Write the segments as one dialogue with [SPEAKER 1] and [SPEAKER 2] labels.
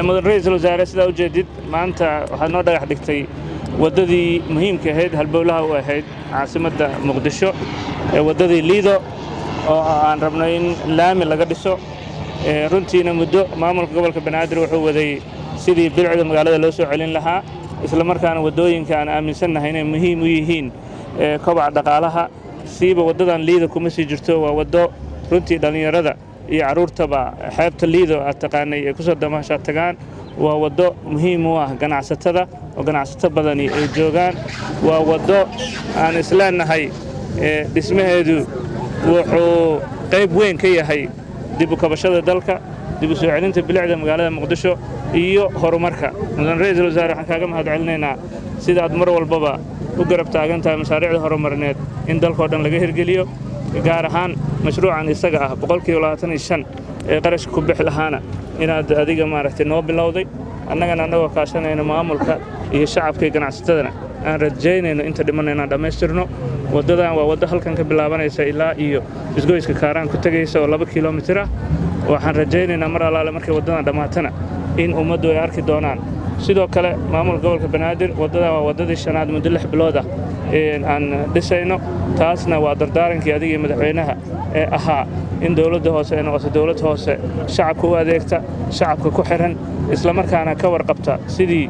[SPEAKER 1] mudan ra'iisul wasaare sida u jeedid maanta waxaa noo dhagax dhigtay wadadii muhiimka ahayd halbowlaha u ahayd caasimadda Muqdisho wadadii Liido oo aan rabno in laami laga dhiso runtiina muddo maamulka gobolka Banaadir wuxuu waday sidii bilcida magaalada loo soo celin lahaa isla markaana wadooyinka aan aaminsanahay inay muhiim u yihiin kobaca dhaqaalaha siiba wadadan Liido kuma sii jirto waa wado runtii dhalinyarada iyo caruurtaba xeebta Liido aad taqaanay ee ku soo damaasha tagaan waa wado muhiim u ah ganacsatada oo ganacsato badani ay joogaan waa wado aan isleenahay dhismaheedu wuxuu qayb weyn ka yahay dib u kabashada dalka dib u soo celinta bilicda magaalada Muqdisho iyo horumarka mudan ra'iisul wasaare waxaan kaaga mahadcelinaynaa sida aad mar walbaba u garab taagan tahay mashaariicda horumarineed in dalka oo dhan laga hirgeliyo gaar ahaan mashruucan isaga ah 25% ee qarashka ku bixi lahaana inaad adiga maaragtay noo bilowday annagana anagoo kaashanayna maamulka iyo shacabka ganacsatadana aan rajaynayno inta dhimanayna dhamaystirno wadadan waa wada halkan ka bilaabanaysa ilaa iyo isgoyska Kaaraan ku tagaysa oo 2 kiiloomitir ah waxaan rajaynaynaa mar alaale markay wadadan dhamaatana in ummaddu ay arki doonaan sidoo kale maamulka gobolka Banaadir wadadan waa wadadii shanaad muddo 6 bilood ah aan dhisayno taasna waa dardaarankii adiga madaxweynaha ee ahaa in dawladda hoose ay noqoto dawlad hoose shacabka u adeegta shacabka ku xiran isla markaana ka warqabta sidii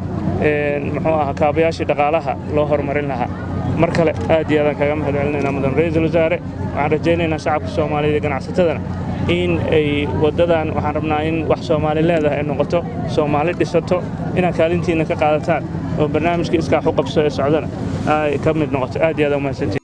[SPEAKER 1] muxuu ahaa kaabayaashii dhaqaalaha loo horumarin lahaa mar kale aad iyo aad kaga mahadcelinaynaa mudan ra'iisul wasaare waxaan rajaynaynaa shacabka Soomaaliyeed ee ganacsatadana in ay wadadan waxaan rabnaa in wax Soomaali leedahay ay noqoto Soomaali dhisato inaan kaalintiina ka qaadataan oo barnaamijka iska xu qabso ee socdana ay ka mid noqoto aad iyo aad u mahadsantiin